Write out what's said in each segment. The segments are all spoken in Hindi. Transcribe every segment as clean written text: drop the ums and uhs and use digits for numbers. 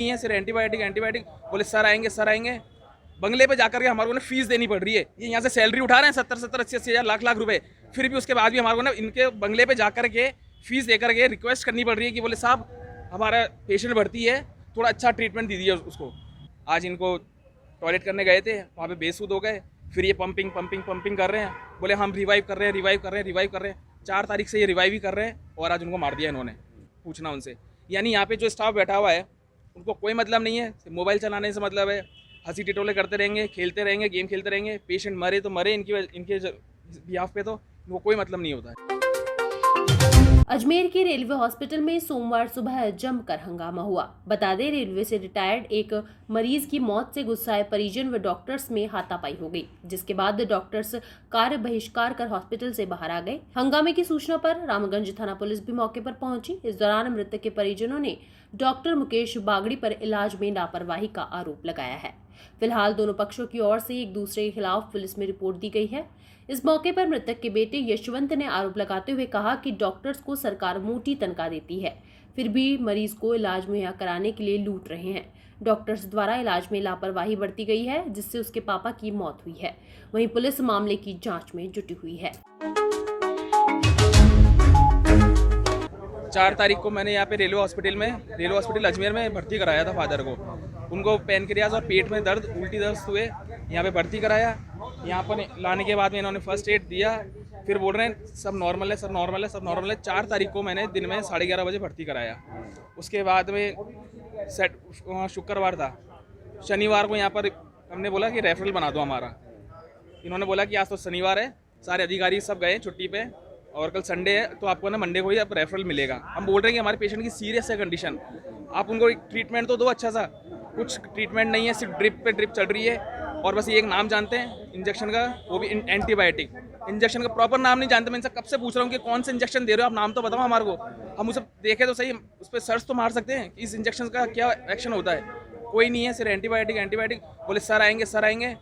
नहीं है, सिर्फ एंटीबायोटिक एंटीबायोटिक। बोले सर आएंगे, बंगले पे जाकर के हमारे को ना फीस देनी पड़ रही है। ये यहाँ से सैलरी उठा रहे हैं 70-70, 80-80 हज़ार, लाख रुपए, फिर भी उसके बाद भी हमारे को ना इनके बंगले पे जाकर के फीस देकर के रिक्वेस्ट करनी पड़ रही है कि बोले साहब हमारा पेशेंट भर्ती है, थोड़ा अच्छा ट्रीटमेंट दीजिए उसको। आज इनको टॉयलेट करने गए थे, वहाँ पे बेसुध हो गए, फिर ये पंपिंग कर रहे हैं। बोले हम रिवाइव कर रहे हैं। 4 तारीख से ये रिवाइव ही कर रहे हैं और आज उनको मार दिया इन्होंने। पूछना उनसे, यानी यहाँ पे जो स्टाफ बैठा हुआ है उनको कोई मतलब नहीं है, मोबाइल चलाने से मतलब है, हंसी टिटोले करते रहेंगे, खेलते रहेंगे, गेम खेलते रहेंगे। पेशेंट मरे तो मरे, इनके बिहाफ पे तो इनको कोई मतलब नहीं होता है। अजमेर के रेलवे हॉस्पिटल में सोमवार सुबह जमकर हंगामा हुआ। बता दें, रेलवे से रिटायर्ड एक मरीज की मौत से गुस्साए परिजन व डॉक्टर्स में हाथापाई हो गई, जिसके बाद डॉक्टर्स कार्य बहिष्कार कर हॉस्पिटल से बाहर आ गए। हंगामे की सूचना पर रामगंज थाना पुलिस भी मौके पर पहुंची। इस दौरान मृतक के परिजनों ने डॉक्टर मुकेश बागड़ी पर इलाज में लापरवाही का आरोप लगाया है। फिलहाल दोनों पक्षों की ओर से एक दूसरे के खिलाफ पुलिस में रिपोर्ट दी गई है। इस मौके पर मृतक के बेटे यशवंत ने आरोप लगाते हुए कहा कि डॉक्टर्स को सरकार मोटी तनख्वाह देती है, फिर भी मरीज को इलाज मुहैया कराने के लिए लूट रहे हैं। डॉक्टर्स द्वारा इलाज में लापरवाही बरती गई है, जिससे उसके पापा की मौत हुई है। वहीं पुलिस मामले की जांच में जुटी हुई है। 4 तारीख को मैंने यहाँ पे रेलवे हॉस्पिटल अजमेर में भर्ती कराया था फादर को। उनको पैनक्रियाज और पेट में दर्द, उल्टी दस्त हुए, यहाँ पे भर्ती कराया। यहाँ पर लाने के बाद में इन्होंने फर्स्ट एड दिया, फिर बोल रहे हैं सब नॉर्मल है। 4 तारीख को मैंने दिन में 11:30 बजे भर्ती कराया। उसके बाद में शुक्रवार था, शनिवार को यहाँ पर हमने बोला कि रेफरल बना दो हमारा। इन्होंने बोला कि आज तो शनिवार है, सारे अधिकारी सब गए छुट्टी पे और कल संडे है, तो आपको ना मंडे को ही अब रेफरल मिलेगा। हम बोल रहे हैं कि हमारे पेशेंट की सीरियस है कंडीशन, आप उनको ट्रीटमेंट तो दो अच्छा सा। कुछ ट्रीटमेंट नहीं है, सिर्फ ड्रिप पे ड्रिप चल रही है और बस ये एक नाम जानते हैं इंजेक्शन का, वो भी एंटीबायोटिक। इंजेक्शन का प्रॉपर नाम नहीं जानते। मैं इनसे कब से पूछ रहा हूँ कि कौन सा इंजेक्शन दे रहे हो आप, नाम तो बताओ हमारे को, हम उसे देखें तो सही, उस पर सर्च तो मार सकते हैं कि इस इंजेक्शन का क्या एक्शन होता है। कोई नहीं है, सिर्फ एंटीबायोटिक। बोले सर आएंगे,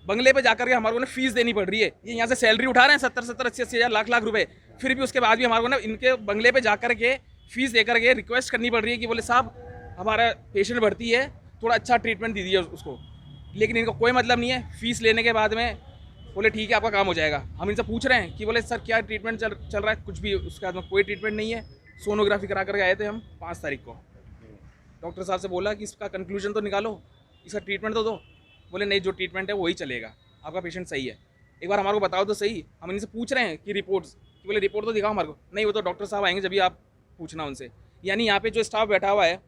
बंगले पे जाकर के हमारे को ना फीस देनी पड़ रही है। ये यहाँ से सैलरी उठा रहे हैं 70-70, 80-80 हज़ार, लाख रुपए, फिर भी उसके बाद भी हमारे को ना इनके बंगले पे जाकर के फीस देकर के रिक्वेस्ट करनी पड़ रही है कि बोले साहब हमारा पेशेंट भर्ती है, थोड़ा अच्छा ट्रीटमेंट दीजिए उसको। लेकिन इनको कोई मतलब नहीं है। फीस लेने के बाद में बोले ठीक है आपका काम हो जाएगा। हम इनसे पूछ रहे हैं कि बोले सर क्या ट्रीटमेंट चल रहा है, कुछ भी उसके बाद में कोई ट्रीटमेंट नहीं है। सोनोग्राफी करा करके आए थे हम 5 तारीख को। डॉक्टर साहब से बोला कि इसका कंक्लूजन तो निकालो, इसका ट्रीटमेंट तो दो। बोले नहीं, जो ट्रीटमेंट है वही चलेगा, आपका पेशेंट सही है, एक बार हमारे को बताओ तो सही। हम इनसे पूछ रहे हैं कि रिपोर्ट्स, कि बोले रिपोर्ट तो दिखाओ हमारे को। नहीं, वो तो डॉक्टर साहब आएंगे जब भी आप पूछना उनसे। यानी यहाँ पे जो स्टाफ बैठा हुआ है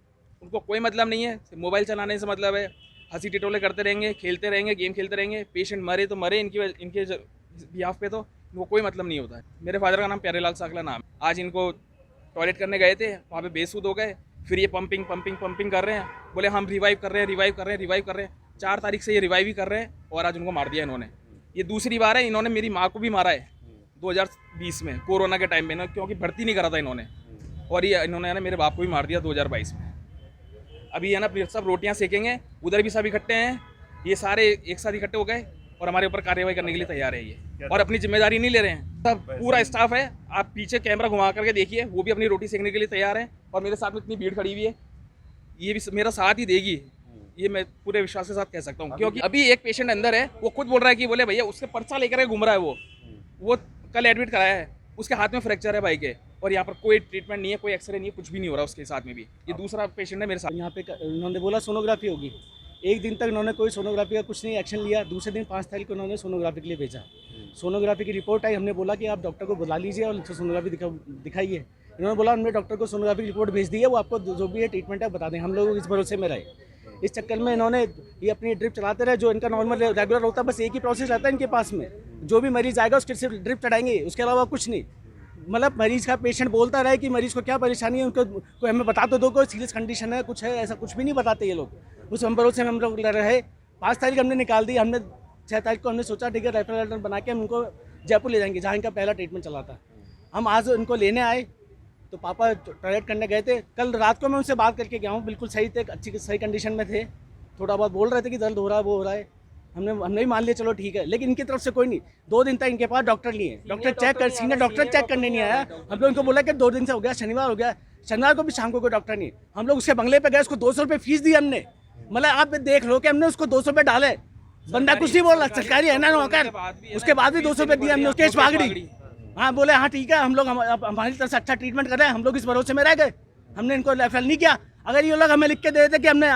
उनको कोई मतलब नहीं है, मोबाइल चलाने से मतलब है, हंसी टिटोले करते रहेंगे, खेलते रहेंगे, गेम खेलते रहेंगे। पेशेंट मरे तो मरे, इनके बिहाफ पे तो इनको कोई मतलब नहीं होता है। मेरे फादर का नाम प्यारेलाल साकला नाम। आज इनको टॉयलेट करने गए थे, वहाँ पे बेसुध हो गए, फिर ये पंपिंग कर रहे हैं। बोले हम रिवाइव कर रहे हैं। 4 तारीख से ये रिवाइव ही कर रहे हैं और आज उनको मार दिया इन्होंने। ये दूसरी बार है, इन्होंने मेरी माँ को भी मारा है 2020 में, कोरोना के टाइम में, क्योंकि भर्ती नहीं करा था इन्होंने। और ये इन्होंने है ना मेरे बाप को भी मार दिया 2022 में। अभी है ना सब रोटियां सेकेंगे, उधर भी सब इकट्ठे हैं, ये सारे एक साथ इकट्ठे हो गए और हमारे ऊपर कार्रवाई करने के लिए तैयार है ये, और अपनी जिम्मेदारी नहीं ले रहे हैं। सब पूरा स्टाफ है, आप पीछे कैमरा घुमा करके देखिए, वो भी अपनी रोटी सेकने के लिए तैयार है। और मेरे साथ में इतनी भीड़ खड़ी हुई है, ये भी मेरा साथ ही देगी, ये मैं पूरे विश्वास के साथ कह सकता हूँ। क्योंकि अभी एक पेशेंट अंदर है, वो खुद बोल रहा है कि बोले भैया उसके पर्चा लेकर घूम रहा है, वो कल एडमिट कराया है, उसके हाथ में फ्रैक्चर है भाई के, और यहाँ पर कोई ट्रीटमेंट नहीं है, कोई एक्सरे नहीं है, कुछ भी नहीं हो रहा उसके साथ में भी। ये दूसरा पेशेंट है मेरे साथ। यहाँ पे उन्होंने बोला सोनोग्राफी होगी, एक दिन तक इन्होंने कोई सोनोग्राफी का कुछ नहीं एक्शन लिया। दूसरे दिन 5 तारीख को इन्होंने सोनोग्राफी के लिए भेजा। सोनोग्राफी की रिपोर्ट आई, हमने बोला कि आप डॉक्टर को बुला लीजिए और सोनोग्राफी दिखाइए। इन्होंने बोला हमने डॉक्टर को सोनोग्राफी की रिपोर्ट भेज दी है, वो आपको जो भी है ट्रीटमेंट है बता दें। हम लोग इस भरोसे में रहे। इस चक्कर में इन्होंने ये अपनी ड्रिप चलाते रहे, जो इनका नॉर्मल रेगुलर होता है। बस एक ही प्रोसेस रहता है इनके पास में, जो भी मरीज आएगा उसके सिर्फ ड्रिप चढ़ाएंगे, उसके अलावा कुछ नहीं। मतलब मरीज का पेशेंट बोलता रहे कि मरीज को क्या परेशानी है, उनको कोई हमें बता तो दो, कोई सीरियस कंडीशन है, कुछ है, ऐसा कुछ भी नहीं बताते ये लोग। उस भरोसे में हम लोग रहे। 5 तारीख हमने निकाल दी। हमने 6 तारीख को हमने सोचा ठीक है रेफरल लेटर बना के हम उनको जयपुर ले जाएंगे, जहाँ इनका पहला ट्रीटमेंट चला था। हम आज इनको लेने आए तो पापा टॉयलेट करने गए थे। कल रात को मैं उनसे बात करके गया हूँ, बिल्कुल सही थे, सही कंडीशन में थे। थोड़ा बहुत बोल रहे थे कि दर्द हो रहा है, वो हो रहा है। हमने भी मान लिया चलो ठीक है, लेकिन इनकी तरफ से कोई नहीं। 2 दिन तक इनके पास डॉक्टर नहीं है, डॉक्टर चेक कर सीनियर डॉक्टर चेक करने नहीं आया। हम लोग इनको बोला कि 2 दिन से हो गया, शनिवार हो गया, शनिवार को भी शाम को कोई डॉक्टर नहीं। हम लोग उसके बंगले पे गए, उसको 200 रुपये फीस दी हमने। मतलब आप देख लो कि हमने उसको 200 रुपये डाले, बंदा कुछ नहीं बोल रहा, सरकारी है ना नौकर, उसके बाद भी 200 रुपये दिए हमने। केस भागड़ी, हाँ बोले हाँ ठीक है, हम लोग हमारी तरफ से अच्छा ट्रीटमेंट कर रहे हैं, हम लोग इस भरोसे में रह गए, हमने इनको रेफर नहीं किया। अगर ये लोग हमें लिख के दे देते कि हमने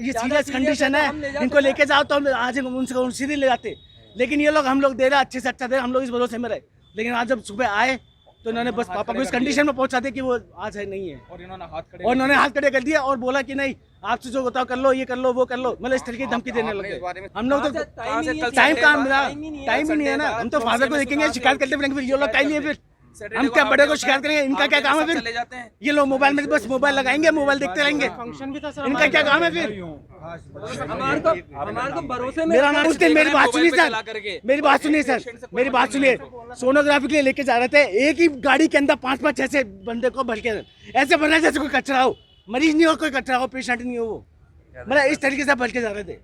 ये सीरियस कंडीशन है, इनको लेके जाओ, तो हम आज उनसे सीधे ले जाते। लेकिन ये लोग हम लोग दे रहे अच्छे से अच्छा दे रहे, हम लोग इस भरोसे में रहे। लेकिन आज जब सुबह आए तो इन्होंने बस पापा को इस कंडीशन में पहुंचा दिया कि वो आज है नहीं है, और इन्होंने हाथ खड़े कर दिया और बोला कि नहीं आपसे जो बताओ कर लो, ये कर लो वो कर लो, मतलब इस तरीके की धमकी देने लगे। हम लोग तो टाइम कहाँ मिला, टाइम ही नहीं है ना। हम तो फादर को देखेंगे, शिकायत करते फिर ये लोग कहीं नहीं है, फिर हम क्या बड़े को शिकायत करेंगे? इनका क्या काम है फिर? ये लोग मोबाइल में बस मोबाइल लगाएंगे, मोबाइल देखते रहेंगे, इनका क्या काम है फिर? हमारे को भरोसे में मेरा नाम उसने मेरी बात सुनिए सर, मेरी बात सुनिए सर, मेरी बात सुनिए। सोनोग्राफी के लिए लेके जा रहे थे, एक ही गाड़ी के अंदर 5-5 ऐसे बंदे को भर के ऐसे बना जैसे कोई कचरा हो, मरीज नहीं हो, कोई कचरा हो, पेशेंट नहीं हो, वो मतलब इस तरीके से भर के जा रहे थे।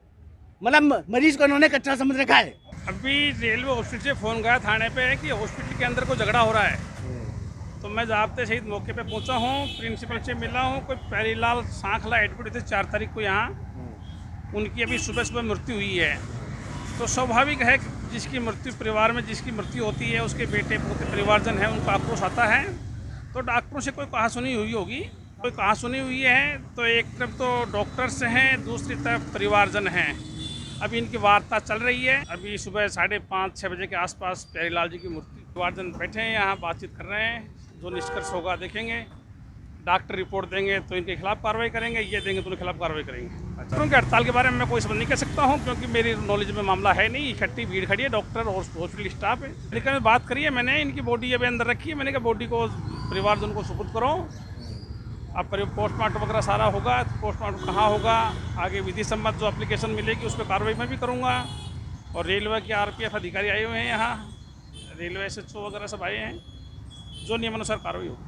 मतलब मरीज को उन्होंने कचरा समझ रखा है। अभी रेलवे हॉस्पिटल से फ़ोन गया थाने पे कि हॉस्पिटल के अंदर कोई झगड़ा हो रहा है, तो मैं ज़ाब्ते सहित मौके पे पहुंचा हूं, प्रिंसिपल से मिला हूं। कोई प्यारीलाल सांखला एडमिट थे 4 तारीख को यहाँ, उनकी अभी सुबह सुबह मृत्यु हुई है। तो स्वाभाविक है कि जिसकी मृत्यु परिवार में जिसकी मृत्यु होती है, उसके बेटे पोते परिवारजन है, उनको आक्रोश आता है। तो डॉक्टरों से कोई कहासुनी हुई होगी, कोई कहासुनी हुई है। तो एक तरफ तो डॉक्टर्स हैं, दूसरी तरफ परिवारजन हैं। अभी इनकी वार्ता चल रही है। अभी सुबह 5:30-6 बजे के आसपास प्यारीलाल जी की मूर्ति परिवारजन बैठे हैं यहाँ, बातचीत कर रहे हैं। जो निष्कर्ष होगा देखेंगे, डॉक्टर रिपोर्ट देंगे तो इनके खिलाफ कार्रवाई करेंगे, ये देंगे तो उनके खिलाफ कार्रवाई करेंगे। डॉक्टरों की हड़ताल के बारे में मैं कोई समझ नहीं कर सकता हूँ, क्योंकि मेरी नॉलेज में मामला है नहीं। इकट्ठी भीड़ खड़ी है, डॉक्टर और हॉस्पिटल स्टाफ है। लेकिन बात करिए, मैंने इनकी बॉडी अभी अंदर रखी है, मैंने कहा बॉडी को परिवारजन को सुपुर्द करो। अब पोस्टमार्टम वगैरह सारा होगा, तो पोस्टमार्टम कहाँ होगा, आगे विधि सम्मत जो एप्लीकेशन मिलेगी उस पर कार्रवाई मैं भी करूँगा। और रेलवे के RPF अधिकारी आए हुए हैं यहाँ, रेलवे SHO वगैरह सब आए हैं, जो नियमानुसार कार्रवाई होगी।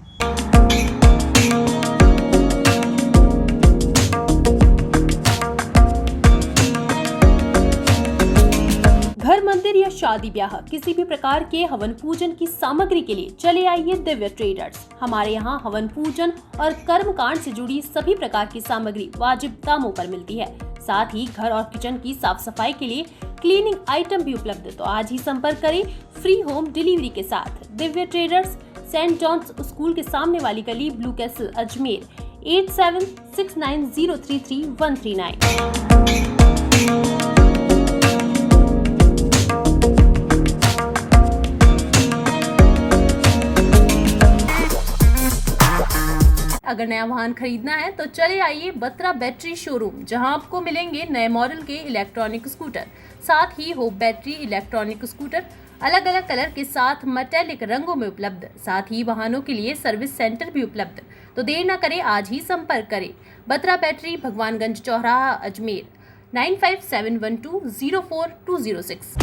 घर, मंदिर या शादी ब्याह किसी भी प्रकार के हवन पूजन की सामग्री के लिए चले आइए दिव्य ट्रेडर्स। हमारे यहाँ हवन पूजन और कर्म कांड से जुड़ी सभी प्रकार की सामग्री वाजिब दामों पर मिलती है। साथ ही घर और किचन की साफ सफाई के लिए क्लीनिंग आइटम भी उपलब्ध। तो आज ही संपर्क करें फ्री होम डिलीवरी के साथ। Divya traders, Saint Johns school के सामने वाली गली, ब्लू कैसल, अजमेर। 8769033139। अगर नया वाहन खरीदना है तो चले आइए बत्रा बैटरी शोरूम, जहां आपको मिलेंगे नए मॉडल के इलेक्ट्रॉनिक स्कूटर, साथ ही हो बैटरी इलेक्ट्रॉनिक स्कूटर अलग अलग कलर के साथ मेटेलिक रंगों में उपलब्ध। साथ ही वाहनों के लिए सर्विस सेंटर भी उपलब्ध। तो देर न करें, आज ही संपर्क करें। बत्रा बैटरी, भगवानगंज चौराहा, अजमेर। 9571204206।